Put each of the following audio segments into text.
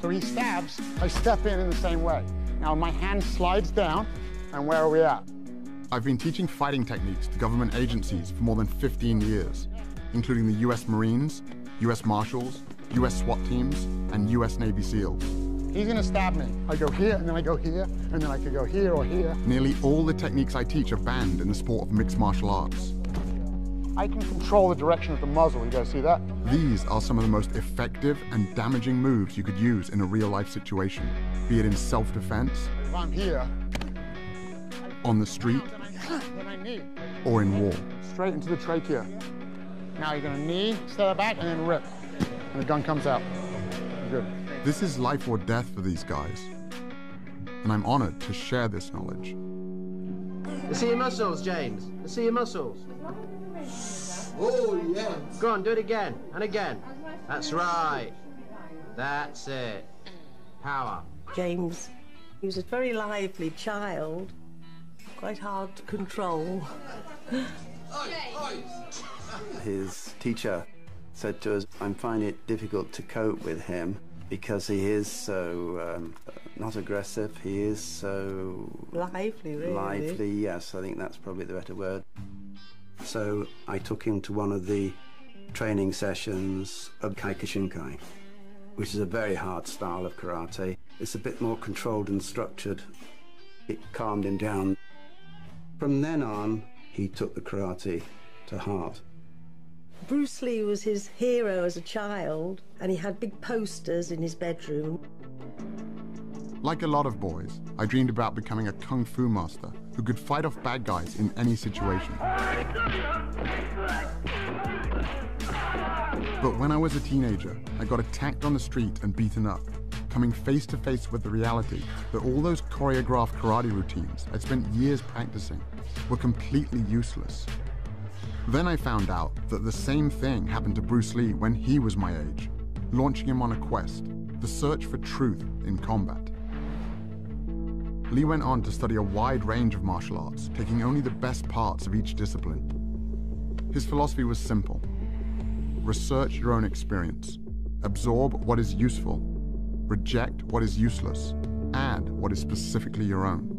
So he stabs, I step in the same way. Now my hand slides down, and where are we at? I've been teaching fighting techniques to government agencies for more than 15 years, including the US Marines, US Marshals, US SWAT teams, and US Navy SEALs. He's gonna stab me. I go here, and then I go here, and then I could go here or here. Nearly all the techniques I teach are banned in the sport of mixed martial arts. I can control the direction of the muzzle, you guys see that? These are some of the most effective and damaging moves you could use in a real-life situation, be it in self-defense, If I'm here, on the street, then I knee. or in war. Straight into the trachea. Now you're gonna knee, step back, and then rip. And the gun comes out. Good. This is life or death for these guys, and I'm honored to share this knowledge. Let's see your muscles, James. Let's see your muscles. Oh, yes. Go on, do it again and again. That's right. That's it. Power. James, he was a very lively child, quite hard to control. His teacher said to us, I'm finding it difficult to cope with him because he is so not aggressive, he is so... Lively, really. Lively, yes, I think that's probably the better word. So I took him to one of the training sessions of Kyokushinkai, which is a very hard style of karate. It's a bit more controlled and structured. It calmed him down. From then on, he took the karate to heart. Bruce Lee was his hero as a child, and he had big posters in his bedroom. Like a lot of boys, I dreamed about becoming a kung fu master who could fight off bad guys in any situation. But when I was a teenager, I got attacked on the street and beaten up, coming face to face with the reality that all those choreographed karate routines I'd spent years practicing were completely useless. Then I found out that the same thing happened to Bruce Lee when he was my age, launching him on a quest, the search for truth in combat. Lee went on to study a wide range of martial arts, taking only the best parts of each discipline. His philosophy was simple: research your own experience, absorb what is useful, reject what is useless, add what is specifically your own.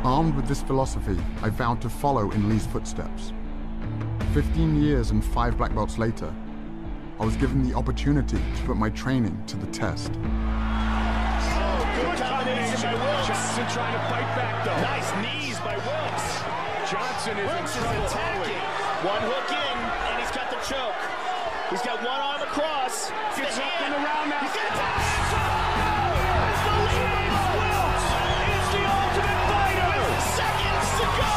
Armed with this philosophy, I vowed to follow in Lee's footsteps. 15 years and 5 black belts later, I was given the opportunity to put my training to the test. Good combination by Wilkes. Johnson trying to fight back, though. Nice knees by Wilkes. Johnson is in trouble. Attacking. One hook in, and he's got the choke. He's got one arm across. Gets up and around now. He's going to tap. James Wilkes is the ultimate fighter. With seconds to go.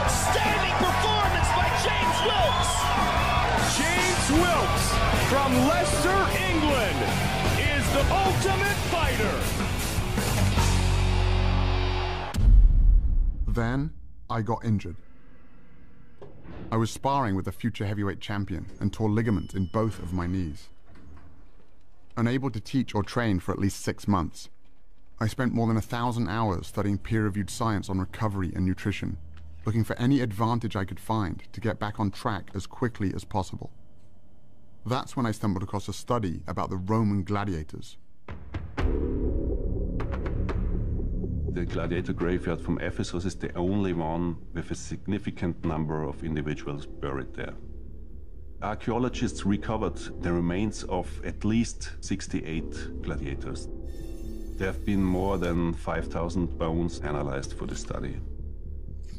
Outstanding performance by James Wilkes. James Wilkes from Leicester, England, is the ultimate fighter. Then I got injured. I was sparring with a future heavyweight champion and tore ligaments in both of my knees. Unable to teach or train for at least 6 months, I spent more than 1,000 hours studying peer-reviewed science on recovery and nutrition, looking for any advantage I could find to get back on track as quickly as possible. That's when I stumbled across a study about the Roman gladiators. The gladiator graveyard from Ephesus is the only one with a significant number of individuals buried there. Archaeologists recovered the remains of at least 68 gladiators. There have been more than 5,000 bones analyzed for the study.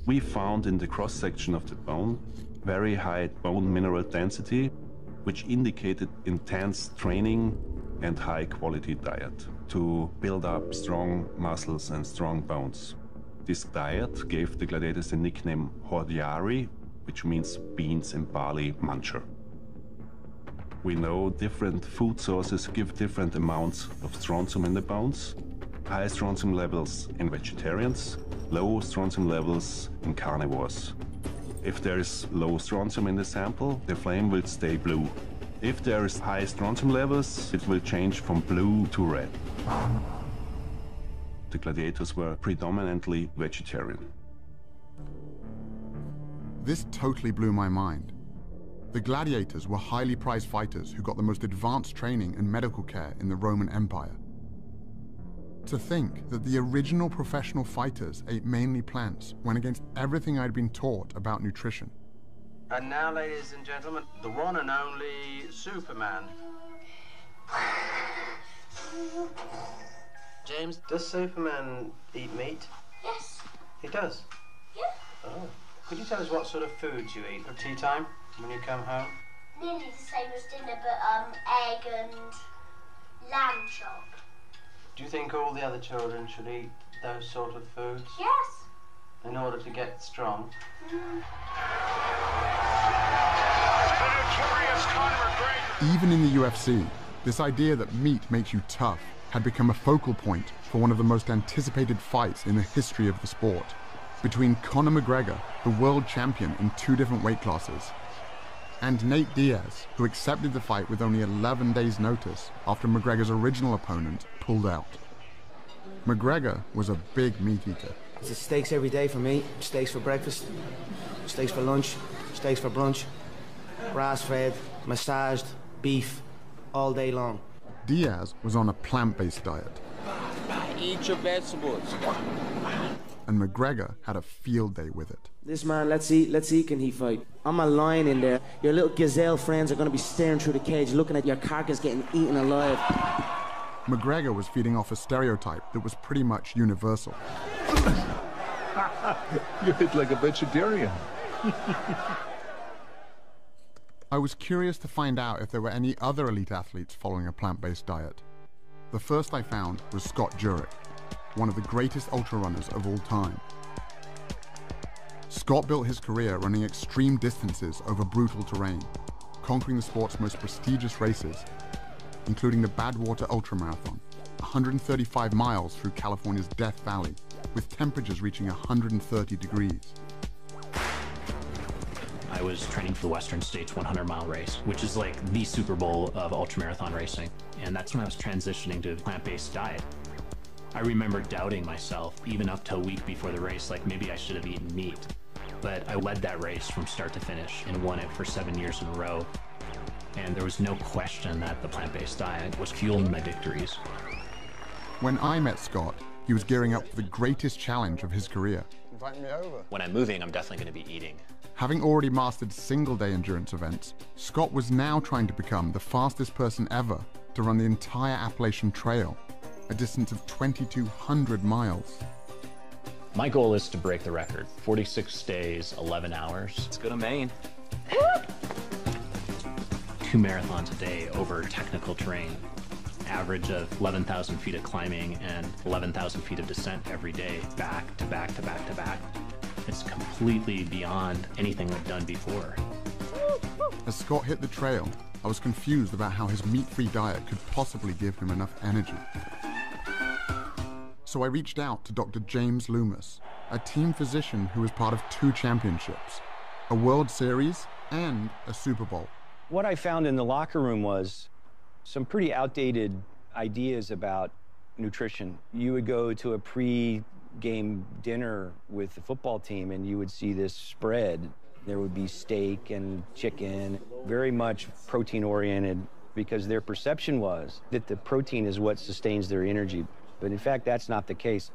We found in the cross-section of the bone very high bone mineral density, which indicated intense training and high-quality diet to build up strong muscles and strong bones. This diet gave the gladiators the nickname Hordeari, which means beans and barley muncher. We know different food sources give different amounts of strontium in the bones. High strontium levels in vegetarians, low strontium levels in carnivores. If there is low strontium in the sample, the flame will stay blue. If there is high strontium levels, it will change from blue to red. The gladiators were predominantly vegetarian. This totally blew my mind. The gladiators were highly prized fighters who got the most advanced training and medical care in the Roman Empire. To think that the original professional fighters ate mainly plants went against everything I'd been taught about nutrition. And now, ladies and gentlemen, the one and only Superman. James, does Superman eat meat? Yes. He does? Yeah. Oh. Could you tell us what sort of foods you eat at tea time when you come home? Nearly the same as dinner, but egg and lamb chop. Do you think all the other children should eat those sort of foods? Yes. In order to get strong? Even in the UFC, this idea that meat makes you tough had become a focal point for one of the most anticipated fights in the history of the sport, between Conor McGregor, the world champion in 2 different weight classes, and Nate Diaz, who accepted the fight with only 11 days' notice after McGregor's original opponent pulled out. McGregor was a big meat eater. It's steaks every day for me. Steaks for breakfast, steaks for lunch, steaks for brunch, grass-fed, massaged, beef, all day long. Diaz was on a plant-based diet. Eat your vegetables. And McGregor had a field day with it. This man, let's see, can he fight? I'm a lion in there. Your little gazelle friends are going to be staring through the cage, looking at your carcass getting eaten alive. McGregor was feeding off a stereotype that was pretty much universal. You hit like a vegetarian. I was curious to find out if there were any other elite athletes following a plant-based diet. The first I found was Scott Jurek, one of the greatest ultra-runners of all time. Scott built his career running extreme distances over brutal terrain, conquering the sport's most prestigious races, including the Badwater Ultramarathon, 135 miles through California's Death Valley, with temperatures reaching 130 degrees. I was training for the Western States 100-mile race, which is like the Super Bowl of ultramarathon racing. And that's when I was transitioning to a plant-based diet. I remember doubting myself, even up to a week before the race, like maybe I should have eaten meat. But I led that race from start to finish and won it for 7 years in a row. And there was no question that the plant-based diet was fueling my victories. When I met Scott, he was gearing up for the greatest challenge of his career. Invite me over. When I'm moving, I'm definitely going to be eating. Having already mastered single-day endurance events, Scott was now trying to become the fastest person ever to run the entire Appalachian Trail, a distance of 2,200 miles. My goal is to break the record. 46 days, 11 hours. Let's go to Maine. 2 marathons a day over technical terrain. Average of 11,000 feet of climbing and 11,000 feet of descent every day, back to back to back to back. It's completely beyond anything I've done before. As Scott hit the trail, I was confused about how his meat-free diet could possibly give him enough energy. So I reached out to Dr. James Loomis, a team physician who was part of 2 championships, a World Series and a Super Bowl. What I found in the locker room was some pretty outdated ideas about nutrition. You would go to a pre-game dinner with the football team and you would see this spread. There would be steak and chicken, very much protein-oriented, because their perception was that the protein is what sustains their energy. But in fact, that's not the case.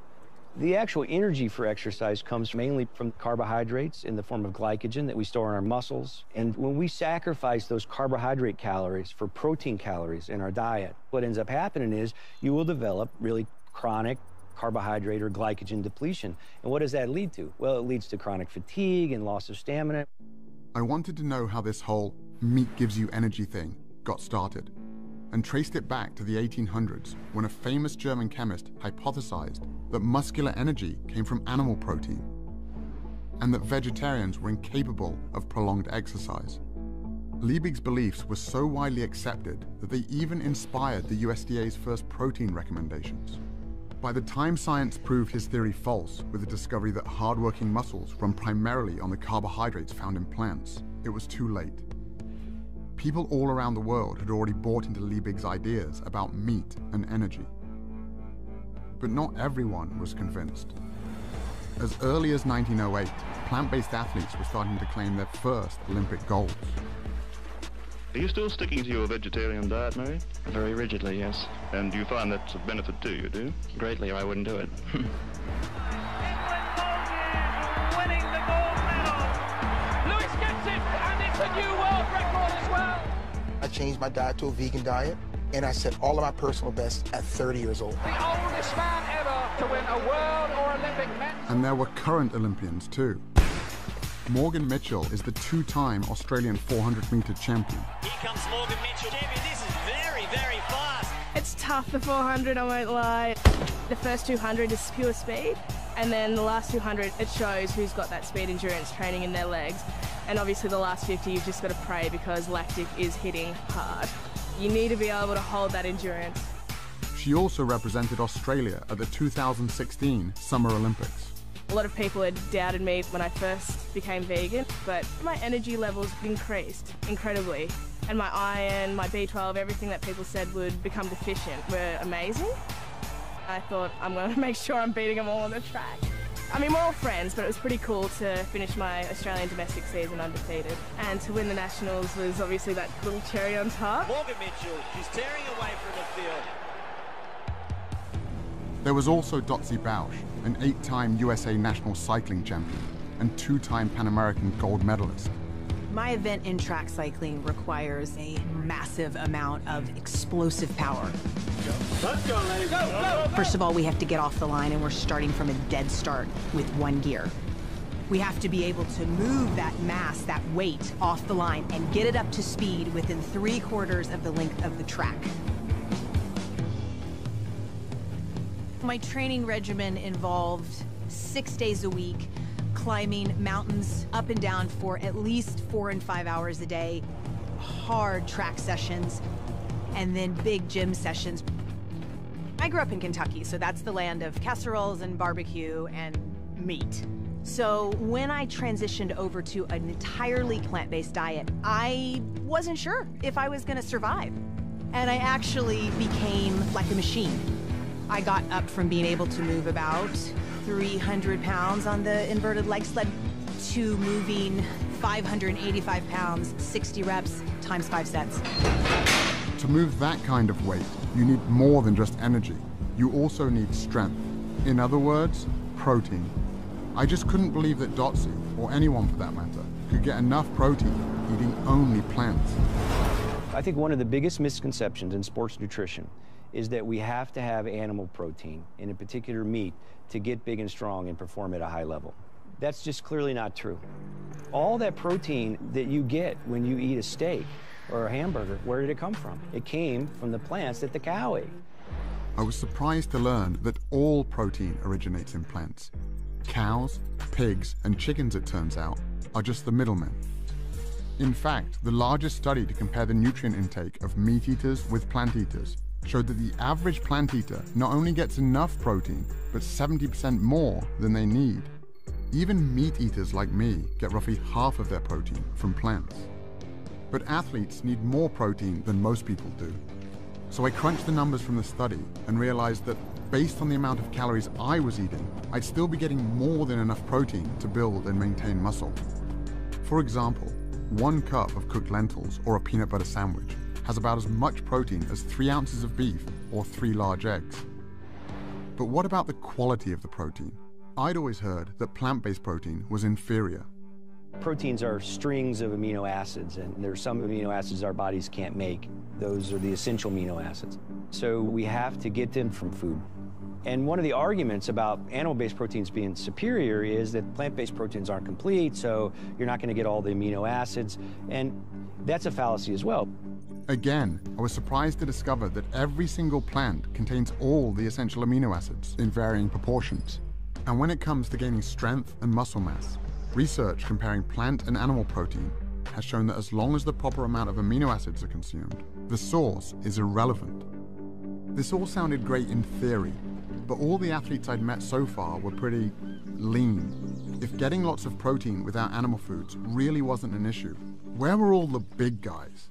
The actual energy for exercise comes mainly from carbohydrates in the form of glycogen that we store in our muscles. And when we sacrifice those carbohydrate calories for protein calories in our diet, what ends up happening is you will develop really chronic carbohydrate or glycogen depletion. And what does that lead to? Well, it leads to chronic fatigue and loss of stamina. I wanted to know how this whole meat gives you energy thing got started, and traced it back to the 1800s when a famous German chemist hypothesized that muscular energy came from animal protein and that vegetarians were incapable of prolonged exercise. Liebig's beliefs were so widely accepted that they even inspired the USDA's first protein recommendations. By the time science proved his theory false with the discovery that hardworking muscles run primarily on the carbohydrates found in plants, it was too late. People all around the world had already bought into Liebig's ideas about meat and energy. But not everyone was convinced. As early as 1908, plant-based athletes were starting to claim their first Olympic golds. Are you still sticking to your vegetarian diet, Murray? Very rigidly, yes. And do you find that's a benefit to you, do you? Greatly, or I wouldn't do it. Winning the gold medal. Lewis gets it, and it's a new world record as well. I changed my diet to a vegan diet, and I set all of my personal bests at 30 years old. The oldest man ever to win a world or Olympic medal. And there were current Olympians too. Morgan Mitchell is the two-time Australian 400-metre champion. Here comes Morgan Mitchell. Champion, this is very, very fast. It's tough, the 400, I won't lie. The first 200 is pure speed, and then the last 200, it shows who's got that speed endurance training in their legs. And obviously the last 50, you've just got to pray because lactic is hitting hard. You need to be able to hold that endurance. She also represented Australia at the 2016 Summer Olympics. A lot of people had doubted me when I first became vegan, but my energy levels increased incredibly. And my iron, my B12, everything that people said would become deficient were amazing. I thought, I'm going to make sure I'm beating them all on the track. I mean, we're all friends, but it was pretty cool to finish my Australian domestic season undefeated. And to win the Nationals was obviously that little cherry on top. Morgan Mitchell, she's tearing away from the field. There was also Dotsie Bausch, an 8-time USA national cycling champion and 2-time Pan American gold medalist. My event in track cycling requires a massive amount of explosive power. Let's go, ladies. Go, go, go. First of all, we have to get off the line, and we're starting from a dead start with one gear. We have to be able to move that mass, that weight, off the line and get it up to speed within 3/4 of the length of the track. My training regimen involved 6 days a week, climbing mountains up and down for at least 4 and 5 hours a day, hard track sessions, and then big gym sessions. I grew up in Kentucky, so that's the land of casseroles and barbecue and meat. So when I transitioned over to an entirely plant-based diet, I wasn't sure if I was gonna survive. And I actually became like a machine. I got up from being able to move about 300 pounds on the inverted leg sled to moving 585 pounds, 60 reps, times 5 sets. To move that kind of weight, you need more than just energy. You also need strength. In other words, protein. I just couldn't believe that Dotsie, or anyone for that matter, could get enough protein eating only plants. I think one of the biggest misconceptions in sports nutrition is that we have to have animal protein, and in particular meat, to get big and strong and perform at a high level. That's just clearly not true. All that protein that you get when you eat a steak or a hamburger, where did it come from? It came from the plants that the cow ate. I was surprised to learn that all protein originates in plants. Cows, pigs, and chickens, it turns out, are just the middlemen. In fact, the largest study to compare the nutrient intake of meat eaters with plant eaters showed that the average plant eater not only gets enough protein, but 70% more than they need. Even meat eaters like me get roughly half of their protein from plants. But athletes need more protein than most people do. So I crunched the numbers from the study and realized that based on the amount of calories I was eating, I'd still be getting more than enough protein to build and maintain muscle. For example, 1 cup of cooked lentils or a peanut butter sandwich has about as much protein as 3 ounces of beef or 3 large eggs. But what about the quality of the protein? I'd always heard that plant-based protein was inferior. Proteins are strings of amino acids, and there's some amino acids our bodies can't make. Those are the essential amino acids. So we have to get them from food. And one of the arguments about animal-based proteins being superior is that plant-based proteins aren't complete, so you're not going to get all the amino acids, and that's a fallacy as well. Again, I was surprised to discover that every single plant contains all the essential amino acids in varying proportions. And when it comes to gaining strength and muscle mass, research comparing plant and animal protein has shown that as long as the proper amount of amino acids are consumed, the source is irrelevant. This all sounded great in theory, but all the athletes I'd met so far were pretty lean. If getting lots of protein without animal foods really wasn't an issue, where were all the big guys?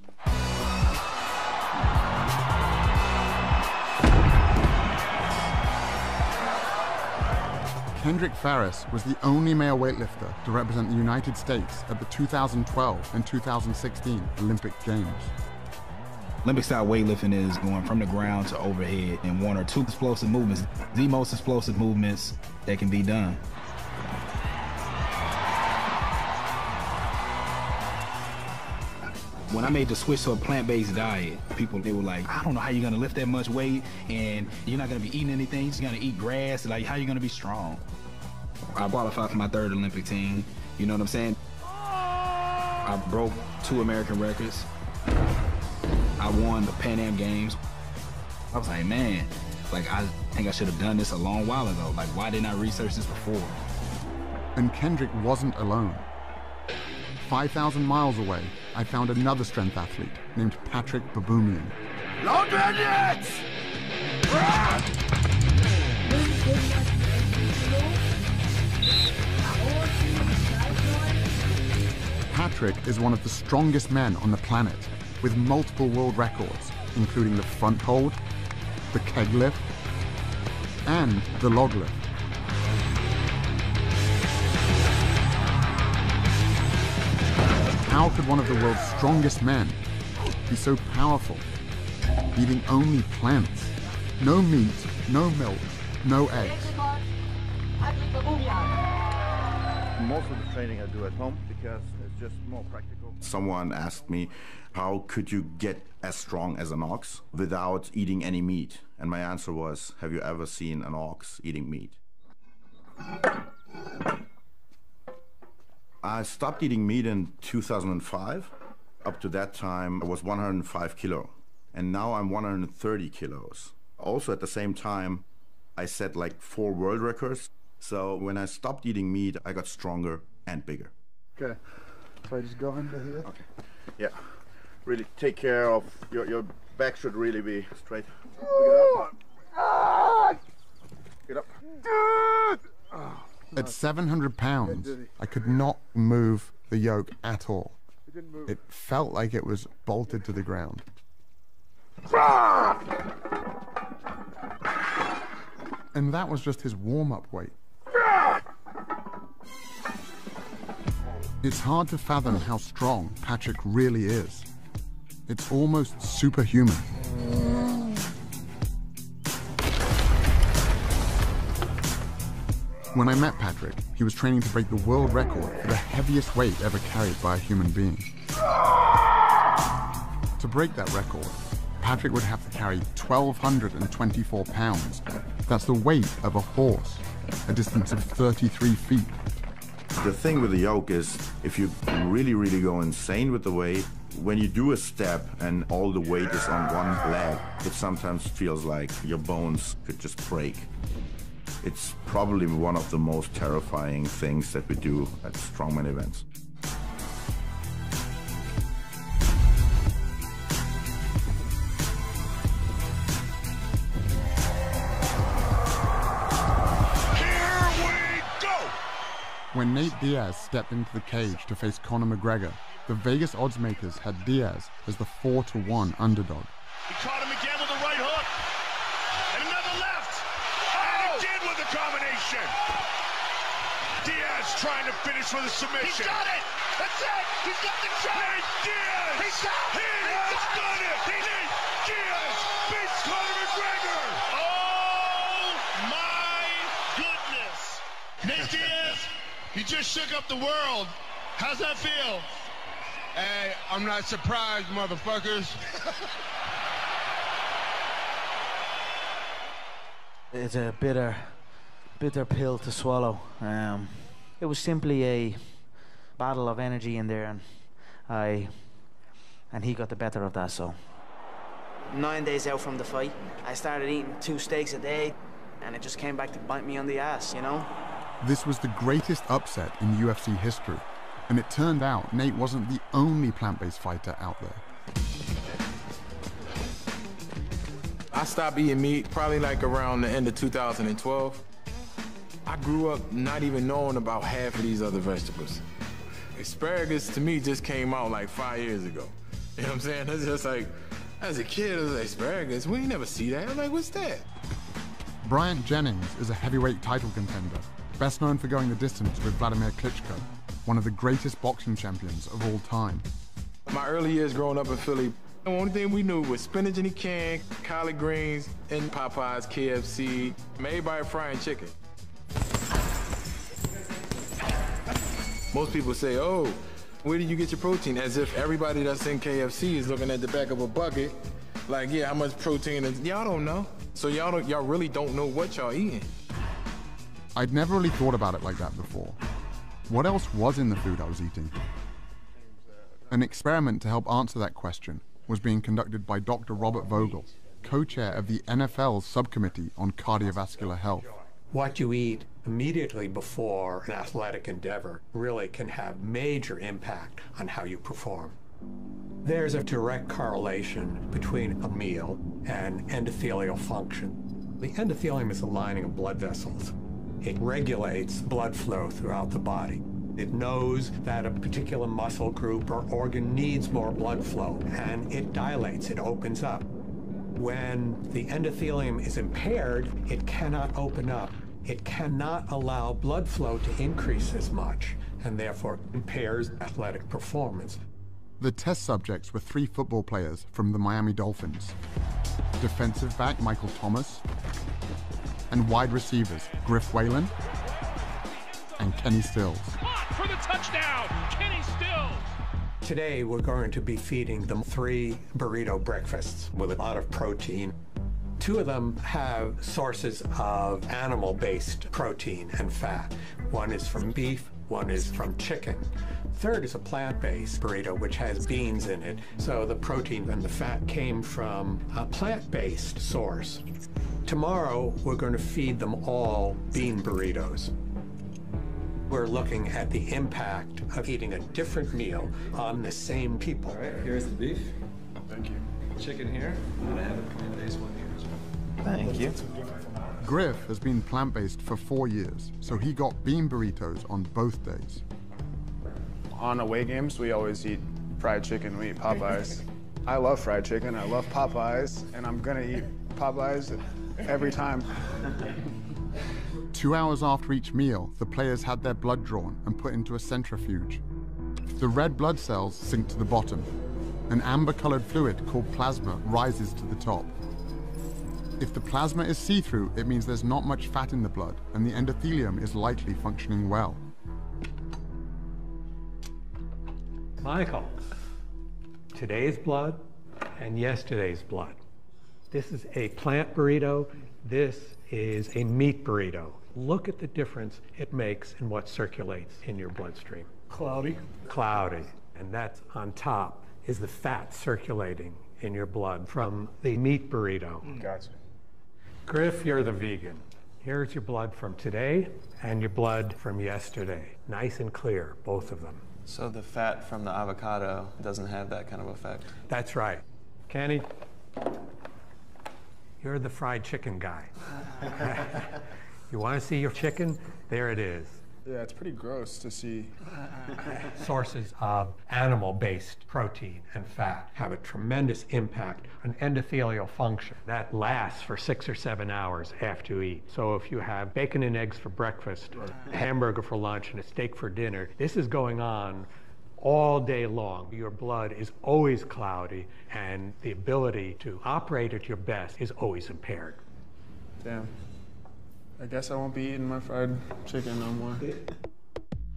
Kendrick Farris was the only male weightlifter to represent the United States at the 2012 and 2016 Olympic Games. Olympic-style weightlifting is going from the ground to overhead in one or two explosive movements, the most explosive movements that can be done. When I made the switch to a plant-based diet, people, they were like, I don't know how you're gonna lift that much weight and you're not gonna be eating anything, you're just gonna eat grass, like how are you gonna be strong? I qualified for my 3rd Olympic team, you know what I'm saying? I broke 2 American records. I won the Pan Am Games. I was like, man, like I think I should have done this a long while ago. Like, why didn't I research this before? And Kendrick wasn't alone. 5,000 miles away, I found another strength athlete named Patrick Baboumian. Long Bandits! Patrick is one of the strongest men on the planet, with multiple world records, including the front hold, the keg lift, and the log lift. How could one of the world's strongest men be so powerful, eating only plants? No meat, no milk, no eggs. Most of the training I do at home because it's just more practical. Someone asked me, how could you get as strong as an ox without eating any meat? And my answer was, have you ever seen an ox eating meat? I stopped eating meat in 2005. Up to that time, I was 105 kilo. And now I'm 130 kilos. Also at the same time, I set like 4 world records. So when I stopped eating meat, I got stronger and bigger. Okay, so I just go under here. Okay, yeah. Really take care of your back should really be straight. Get up. At 700 pounds, I could not move the yoke at all. It felt like it was bolted to the ground. And that was just his warm-up weight. It's hard to fathom how strong Patrick really is. It's almost superhuman. When I met Patrick, he was training to break the world record for the heaviest weight ever carried by a human being. To break that record, Patrick would have to carry 1,224 pounds. That's the weight of a horse, a distance of 33 feet. The thing with the yoke is, if you really, really go insane with the weight, when you do a step and all the weight is on one leg, it sometimes feels like your bones could just break. It's probably one of the most terrifying things that we do at strongman events. When Nate Diaz stepped into the cage to face Conor McGregor, the Vegas odds makers had Diaz as the 4-1 underdog. He caught him again with a right hook. And another left. And again with a combination. Diaz trying to finish with a submission. He got it. That's it. He's got the shot. Nate Diaz. He has done it. Nate Diaz beats Conor McGregor. Oh, my goodness. Nate Diaz, you just shook up the world. How's that feel? Hey, I'm not surprised, motherfuckers. It's a bitter pill to swallow. It was simply a battle of energy in there, and he got the better of that. So 9 days out from the fight, I started eating 2 steaks a day, and it just came back to bite me on the ass, you know? This was the greatest upset in UFC history, and it turned out Nate wasn't the only plant-based fighter out there. I stopped eating meat probably like around the end of 2012. I grew up not even knowing about half of these other vegetables. Asparagus to me just came out like 5 years ago. You know what I'm saying? It's just like, as a kid, it was like, asparagus, we ain't never see that. I'm like, what's that? Bryant Jennings is a heavyweight title contender, best known for going the distance with Vladimir Klitschko, one of the greatest boxing champions of all time. My early years growing up in Philly, the only thing we knew was spinach in a can, collard greens, and Popeyes, KFC, made by frying chicken. Most people say, oh, where did you get your protein? As if everybody that's in KFC is looking at the back of a bucket, like, yeah, how much protein is, y'all don't know. So y'all really don't know what y'all eating. I'd never really thought about it like that before. What else was in the food I was eating? An experiment to help answer that question was being conducted by Dr. Robert Vogel, co-chair of the NFL's subcommittee on cardiovascular health. What you eat immediately before an athletic endeavor really can have major impact on how you perform. There's a direct correlation between a meal and endothelial function. The endothelium is the lining of blood vessels. It regulates blood flow throughout the body. It knows that a particular muscle group or organ needs more blood flow, and it dilates, it opens up. When the endothelium is impaired, it cannot open up. It cannot allow blood flow to increase as much, and therefore impairs athletic performance. The test subjects were 3 football players from the Miami Dolphins, defensive back Michael Thomas, and wide receivers Griff Whalen and Kenny Stills. For the touchdown, Kenny Stills! Today, we're going to be feeding them 3 burrito breakfasts with a lot of protein. 2 of them have sources of animal-based protein and fat. One is from beef, one is from chicken. Third is a plant-based burrito, which has beans in it. So the protein and the fat came from a plant-based source. Tomorrow, we're going to feed them all bean burritos. We're looking at the impact of eating a different meal on the same people. All right, here's the beef. Thank you. Chicken here, and I have a plant-based one here as well. Thank you. Griff has been plant-based for 4 years, so he got bean burritos on both days. On away games, we always eat fried chicken, we eat Popeyes. I love fried chicken, I love Popeyes, and I'm gonna eat Popeyes every time. 2 hours after each meal, the players had their blood drawn and put into a centrifuge. The red blood cells sink to the bottom. An amber-colored fluid called plasma rises to the top. If the plasma is see-through, it means there's not much fat in the blood, and the endothelium is likely functioning well. Michael, today's blood and yesterday's blood. This is a plant burrito. This is a meat burrito. Look at the difference it makes in what circulates in your bloodstream. Cloudy? Cloudy. And that's on top is the fat circulating in your blood from the meat burrito. Gotcha. Griff, you're the vegan. Here's your blood from today and your blood from yesterday. Nice and clear, both of them. So the fat from the avocado doesn't have that kind of effect? That's right. Kenny, you're the fried chicken guy. You want to see your chicken? There it is. Yeah, it's pretty gross to see. Sources of animal-based protein and fat have a tremendous impact on endothelial function. That lasts for 6 or 7 hours after you eat. So if you have bacon and eggs for breakfast, a hamburger for lunch, and a steak for dinner, this is going on all day long. Your blood is always cloudy, and the ability to operate at your best is always impaired. Damn. I guess I won't be eating my fried chicken no more.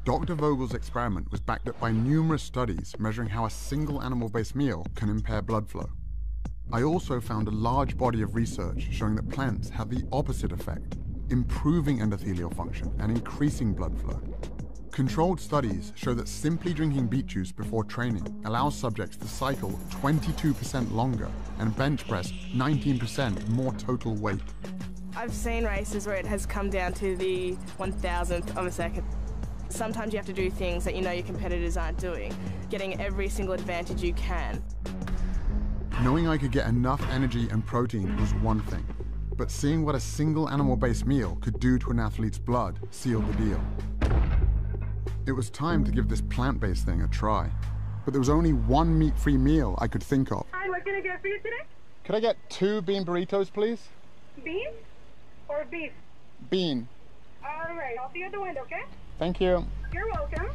Dr. Vogel's experiment was backed up by numerous studies measuring how a single animal-based meal can impair blood flow. I also found a large body of research showing that plants have the opposite effect, improving endothelial function and increasing blood flow. Controlled studies show that simply drinking beet juice before training allows subjects to cycle 22% longer and bench press 19% more total weight. I've seen races where it has come down to the 1,000th of a second. Sometimes you have to do things that you know your competitors aren't doing, getting every single advantage you can. Knowing I could get enough energy and protein was one thing, but seeing what a single animal-based meal could do to an athlete's blood sealed the deal. It was time to give this plant-based thing a try, but there was only one meat-free meal I could think of. Hi, what can I get for you today? Could I get 2 bean burritos, please? Bean or beef? Bean. All right, I'll see you at the window, okay? Thank you. You're welcome.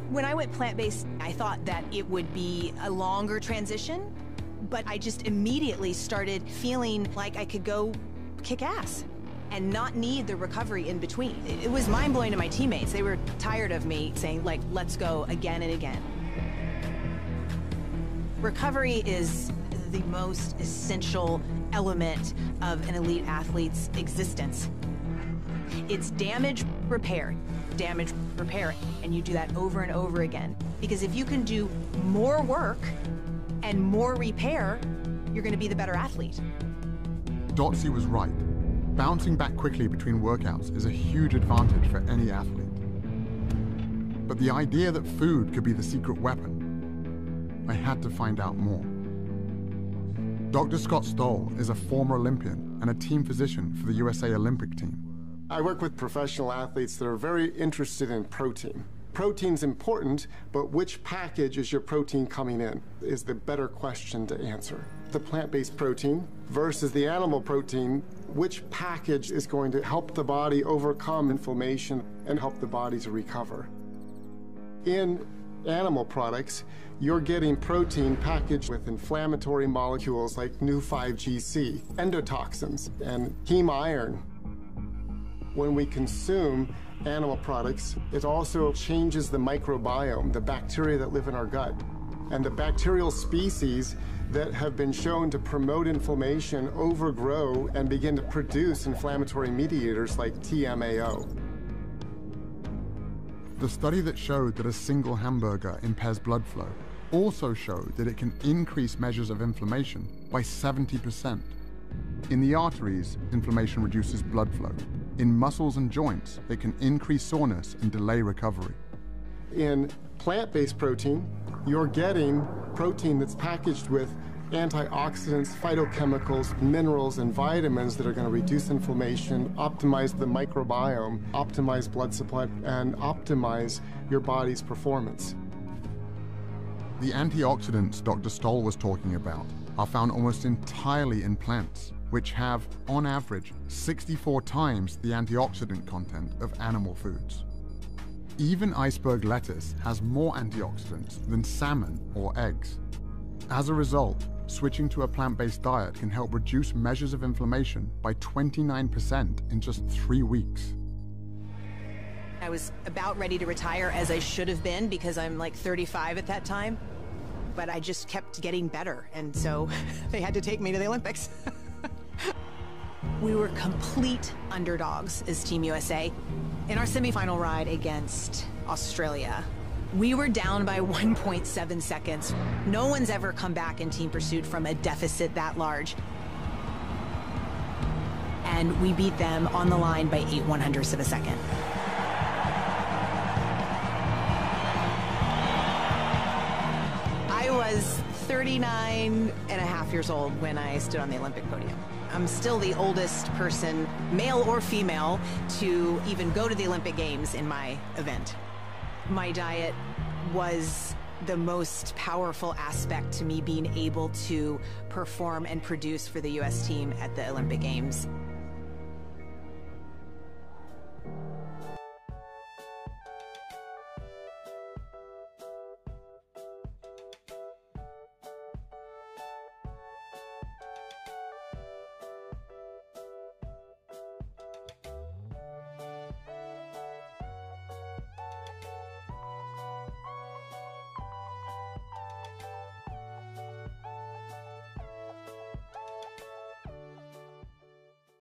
When I went plant-based, I thought that it would be a longer transition, but I just immediately started feeling like I could go kick ass and not need the recovery in between. It was mind-blowing to my teammates. They were tired of me saying, like, let's go again and again. Recovery is the most essential element of an elite athlete's existence. It's damage repair, and you do that over and over again. Because if you can do more work and more repair, you're gonna be the better athlete. Dotsie was right. Bouncing back quickly between workouts is a huge advantage for any athlete. But the idea that food could be the secret weapon, I had to find out more. Dr. Scott Stoll is a former Olympian and a team physician for the USA Olympic team. I work with professional athletes that are very interested in protein. Protein's important, but which package is your protein coming in is the better question to answer. The plant-based protein versus the animal protein, which package is going to help the body overcome inflammation and help the body to recover? In animal products, you're getting protein packaged with inflammatory molecules like Nu5GC, endotoxins, and heme iron. When we consume animal products, it also changes the microbiome, the bacteria that live in our gut. And the bacterial species that have been shown to promote inflammation overgrow and begin to produce inflammatory mediators like TMAO. The study that showed that a single hamburger impairs blood flow also showed that it can increase measures of inflammation by 70%. In the arteries, inflammation reduces blood flow. In muscles and joints, it can increase soreness and delay recovery. In plant-based protein, you're getting protein that's packaged with antioxidants, phytochemicals, minerals, and vitamins that are going to reduce inflammation, optimize the microbiome, optimize blood supply, and optimize your body's performance. The antioxidants Dr. Stoll was talking about are found almost entirely in plants, which have, on average, 64 times the antioxidant content of animal foods. Even iceberg lettuce has more antioxidants than salmon or eggs. As a result, switching to a plant-based diet can help reduce measures of inflammation by 29% in just 3 weeks. I was about ready to retire, as I should have been, because I'm like 35 at that time. But I just kept getting better, and so they had to take me to the Olympics. We were complete underdogs as Team USA. In our semifinal ride against Australia, we were down by 1.7 seconds. No one's ever come back in team pursuit from a deficit that large. And we beat them on the line by 8/100ths of a second. I was 39 and a half years old when I stood on the Olympic podium. I'm still the oldest person, male or female, to even go to the Olympic Games in my event. My diet was the most powerful aspect to me being able to perform and produce for the US team at the Olympic Games.